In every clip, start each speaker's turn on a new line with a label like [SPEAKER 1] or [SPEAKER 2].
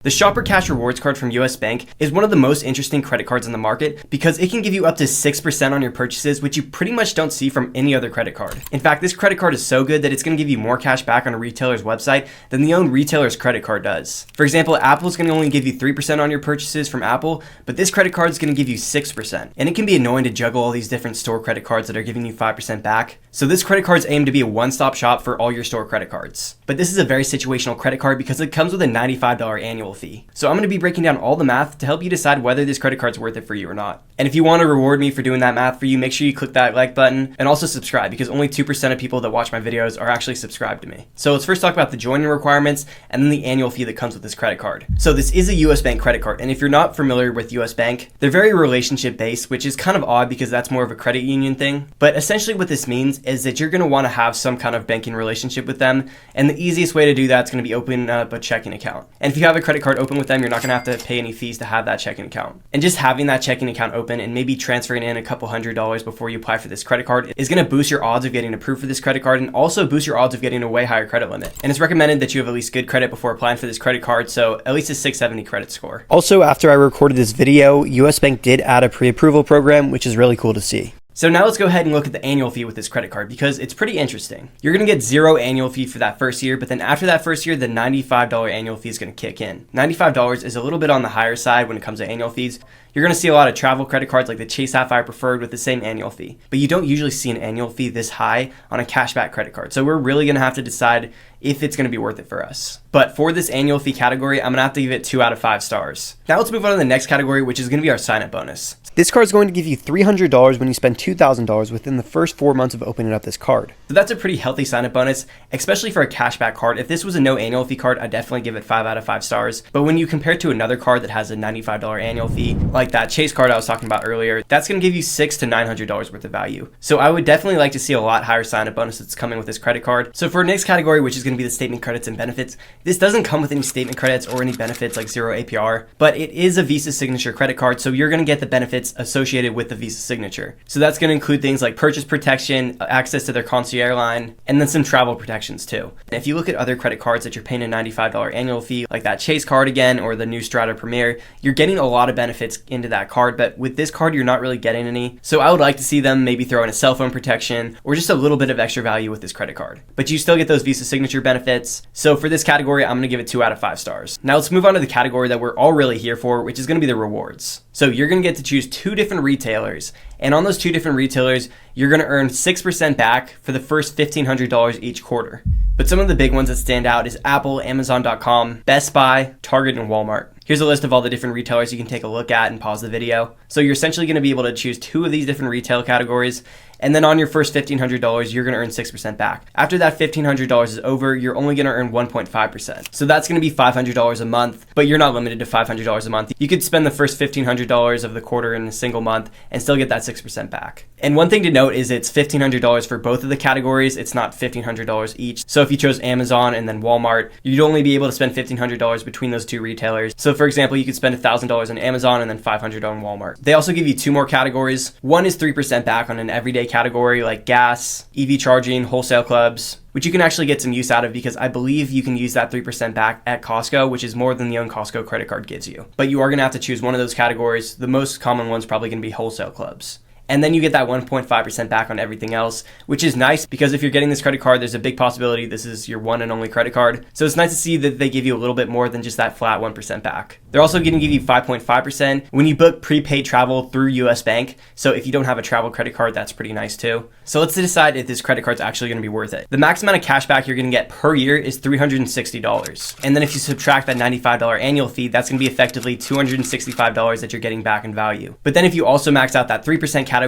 [SPEAKER 1] The Shopper Cash Rewards card from US Bank is one of the most interesting credit cards on the market because it can give you up to 6% on your purchases, which you pretty much don't see from any other credit card. In fact, this credit card is so good that it's going to give you more cash back on a retailer's website than the own retailer's credit card does. For example, Apple is going to only give you 3% on your purchases from Apple, but this credit card is going to give you 6%. And it can be annoying to juggle all these different store credit cards that are giving you 5% back. So this credit card is aimed to be a one-stop shop for all your store credit cards. But this is a very situational credit card because it comes with a $95 annual fee. So I'm going to be breaking down all the math to help you decide whether this credit card's worth it for you or not. And if you want to reward me for doing that math for you, make sure you click that like button and also subscribe because only 2% of people that watch my videos are actually subscribed to me. So let's first talk about the joining requirements and then the annual fee that comes with this credit card. So this is a US Bank credit card, and if you're not familiar with US Bank, they're very relationship based, which is kind of odd because that's more of a credit union thing. But essentially what this means is that you're going to want to have some kind of banking relationship with them, and the easiest way to do that is going to be opening up a checking account. And if you have a credit card open with them, you're not going to have to pay any fees to have that checking account. And just having that checking account open and maybe transferring in a couple $100s before you apply for this credit card is going to boost your odds of getting approved for this credit card and also boost your odds of getting a way higher credit limit. And it's recommended that you have at least good credit before applying for this credit card, so at least a 670 credit score. Also, after I recorded this video, US Bank did add a pre-approval program, which is really cool to see. So now let's go ahead and look at the annual fee with this credit card because it's pretty interesting. You're going to get zero annual fee for that first year, but then after that first year, the $95 annual fee is going to kick in. $95 is a little bit on the higher side when it comes to annual fees. You're going to see a lot of travel credit cards like the Chase Sapphire Preferred with the same annual fee, but you don't usually see an annual fee this high on a cashback credit card. So we're really going to have to decide if it's going to be worth it for us. But for this annual fee category, I'm going to have to give it 2 out of 5 stars. Now let's move on to the next category, which is going to be our sign-up bonus. This card is going to give you $300 when you spend $2,000 within the first 4 months of opening up this card. So that's a pretty healthy sign-up bonus, especially for a cashback card. If this was a no annual fee card, I'd definitely give it 5 out of 5 stars. But when you compare it to another card that has a $95 annual fee, like that Chase card I was talking about earlier, that's going to give you $600 to $900 worth of value. So I would definitely like to see a lot higher sign-up bonus that's coming with this credit card. So for our next category, which is going to be the statement credits and benefits, this doesn't come with any statement credits or any benefits like zero APR, but it is a Visa signature credit card, so you're going to get the benefits associated with the Visa signature. So that's going to include things like purchase protection, access to their concierge line, and then some travel protections too. And if you look at other credit cards that you're paying a $95 annual fee, like that Chase card again, or the new Strata Premier, you're getting a lot of benefits into that card, but with this card, you're not really getting any. So I would like to see them maybe throw in a cell phone protection or just a little bit of extra value with this credit card. But you still get those Visa signature benefits. So for this category, I'm going to give it 2 out of 5 stars. Now let's move on to the category that we're all really here for, which is going to be the rewards. So you're going to get to choose 2 different retailers. And on those 2 different retailers, you're going to earn 6% back for the first $1,500 each quarter. But some of the big ones that stand out is Apple, Amazon.com, Best Buy, Target, and Walmart. Here's a list of all the different retailers you can take a look at and pause the video. So you're essentially going to be able to choose 2 of these different retail categories, and then on your first $1,500, you're going to earn 6% back. After that $1,500 is over, you're only going to earn 1.5%. So that's going to be $500 a month, but you're not limited to $500 a month. You could spend the first $1,500 of the quarter in a single month and still get that 6% back. And one thing to note is it's $1,500 for both of the categories. It's not $1,500 each. So if you chose Amazon and then Walmart, you'd only be able to spend $1,500 between those 2 retailers. So for example, you could spend $1,000 on Amazon and then $500 on Walmart. They also give you 2 more categories. One is 3% back on an everyday category like gas, EV charging, wholesale clubs, which you can actually get some use out of because I believe you can use that 3% back at Costco, which is more than the own Costco credit card gives you. But you are going to have to choose one of those categories. The most common one's probably going to be wholesale clubs. And then you get that 1.5% back on everything else, which is nice because if you're getting this credit card, there's a big possibility this is your one and only credit card. So it's nice to see that they give you a little bit more than just that flat 1% back. They're also going to give you 5.5% when you book prepaid travel through US Bank. So if you don't have a travel credit card, that's pretty nice too. So let's decide if this credit card's actually going to be worth it. The max amount of cash back you're going to get per year is $360. And then if you subtract that $95 annual fee, that's going to be effectively $265 that you're getting back in value. But then if you also max out that 3% category,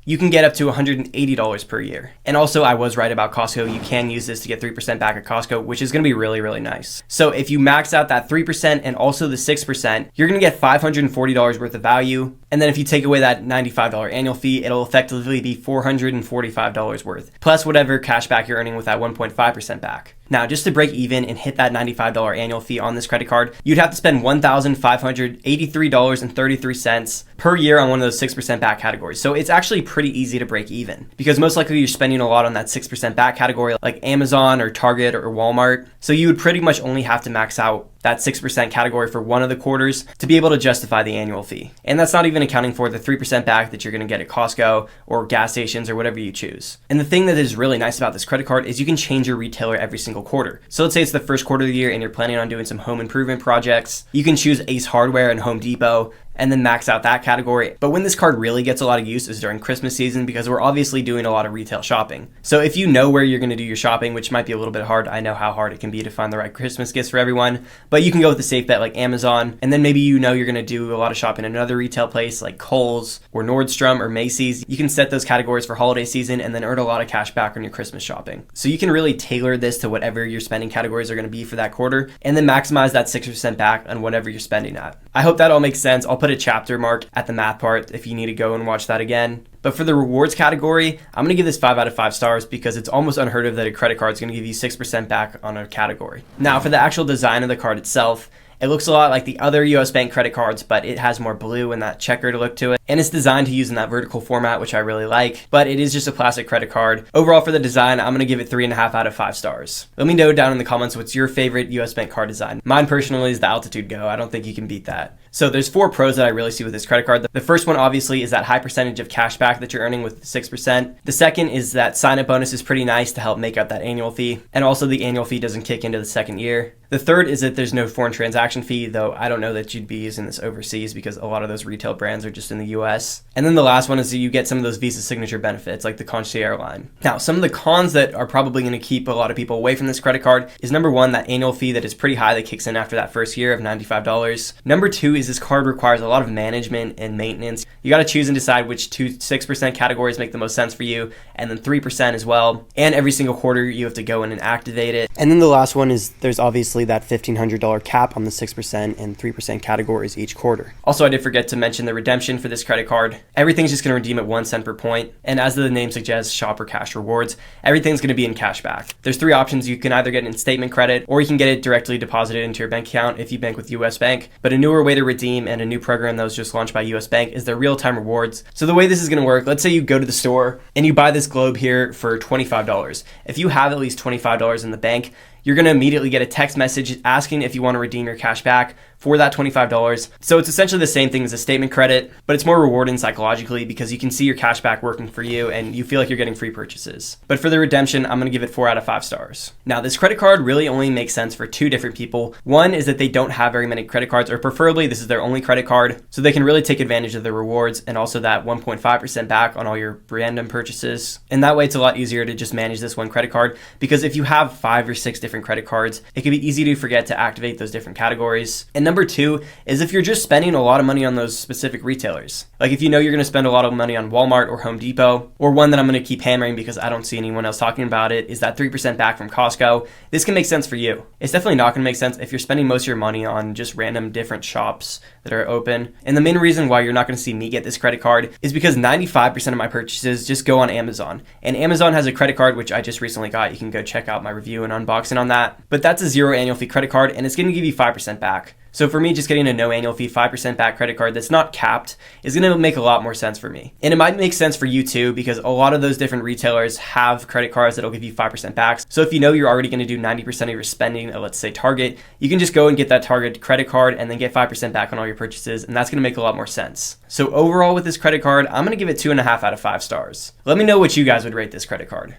[SPEAKER 1] you can get up to $180 per year. And also, I was right about Costco. You can use this to get 3% back at Costco, which is going to be really, really nice. So if you max out that 3% and also the 6%, you're going to get $540 worth of value. And then if you take away that $95 annual fee, it'll effectively be $445 worth, plus whatever cash back you're earning with that 1.5% back. Now, just to break even and hit that $95 annual fee on this credit card, you'd have to spend $1,583.33 per year on one of those 6% back categories. So it's actually pretty easy to break even because most likely you're spending a lot on that 6% back category like Amazon or Target or Walmart. So you would pretty much only have to max out that 6% category for one of the quarters to be able to justify the annual fee. And that's not even accounting for the 3% back that you're going to get at Costco or gas stations or whatever you choose. And the thing that is really nice about this credit card is you can change your retailer every single quarter. So let's say it's the first quarter of the year and you're planning on doing some home improvement projects. You can choose Ace Hardware and Home Depot and then max out that category. But when this card really gets a lot of use is during Christmas season, because we're obviously doing a lot of retail shopping. So if you know where you're going to do your shopping, which might be a little bit hard, I know how hard it can be to find the right Christmas gifts for everyone, but you can go with a safe bet like Amazon, and then maybe you know you're going to do a lot of shopping in another retail place like Kohl's or Nordstrom or Macy's. You can set those categories for holiday season and then earn a lot of cash back on your Christmas shopping. So you can really tailor this to whatever your spending categories are going to be for that quarter, and then maximize that 6% back on whatever you're spending at. I hope that all makes sense. I'll put a chapter mark at the math part if you need to go and watch that again. But for the rewards category, I'm going to give this 5 out of 5 stars because it's almost unheard of that a credit card is going to give you 6% back on a category. Now, for the actual design of the card itself, it looks a lot like the other US Bank credit cards, but it has more blue and that checkered look to it. And it's designed to use in that vertical format, which I really like, but it is just a plastic credit card. Overall for the design, I'm gonna give it 3.5 out of 5 stars. Let me know down in the comments what's your favorite US Bank card design. Mine personally is the Altitude Go. I don't think you can beat that. So there's 4 pros that I really see with this credit card. The first one obviously is that high percentage of cash back that you're earning with 6%. The second is that sign-up bonus is pretty nice to help make up that annual fee. And also the annual fee doesn't kick into the second year. The third is that there's no foreign transaction fee, though I don't know that you'd be using this overseas because a lot of those retail brands are just in the US. And then the last one is that you get some of those Visa signature benefits like the concierge line. Now, some of the cons that are probably going to keep a lot of people away from this credit card is number one, that annual fee that is pretty high that kicks in after that first year of $95. Number two is this card requires a lot of management and maintenance. You got to choose and decide which 6% categories make the most sense for you, and then 3% as well. And every single quarter you have to go in and activate it. And then the last one is there's obviously that $1,500 cap on the 6% and 3% categories each quarter. Also, I did forget to mention the redemption for this credit card. Everything's just going to redeem at 1 cent per point. And as the name suggests, shopper cash rewards, everything's going to be in cash back. There's 3 options. You can either get an instatement credit or you can get it directly deposited into your bank account if you bank with US Bank. But a newer way to redeem and a new program that was just launched by US Bank is their real-time rewards. So the way this is going to work, let's say you go to the store and you buy this globe here for $25. If you have at least $25 in the bank, you're going to immediately get a text message asking if you want to redeem your cash back for that $25. So it's essentially the same thing as a statement credit, but it's more rewarding psychologically because you can see your cash back working for you and you feel like you're getting free purchases. But for the redemption, I'm going to give it 4 out of 5 stars. Now, this credit card really only makes sense for 2 different people. One is that they don't have very many credit cards, or preferably this is their only credit card, so they can really take advantage of the rewards and also that 1.5% back on all your random purchases. And that way it's a lot easier to just manage this one credit card, because if you have 5 or 6 different credit cards, it can be easy to forget to activate those different categories. And number 2 is if you're just spending a lot of money on those specific retailers. Like if you know you're going to spend a lot of money on Walmart or Home Depot, or one that I'm going to keep hammering because I don't see anyone else talking about it, is that 3% back from Costco. This can make sense for you. It's definitely not going to make sense if you're spending most of your money on just random different shops that are open. And the main reason why you're not going to see me get this credit card is because 95% of my purchases just go on Amazon. And Amazon has a credit card, which I just recently got. You can go check out my review and unboxing on that. But that's a 0 annual fee credit card, and it's going to give you 5% back. So for me, just getting a no annual fee 5% back credit card that's not capped is going to make a lot more sense for me. And it might make sense for you too, because a lot of those different retailers have credit cards that'll give you 5% back. So if you know you're already going to do 90% of your spending at, let's say, Target, you can just go and get that Target credit card and then get 5% back on all your purchases, and that's going to make a lot more sense. So overall with this credit card, I'm going to give it 2.5 out of 5 stars. Let me know what you guys would rate this credit card.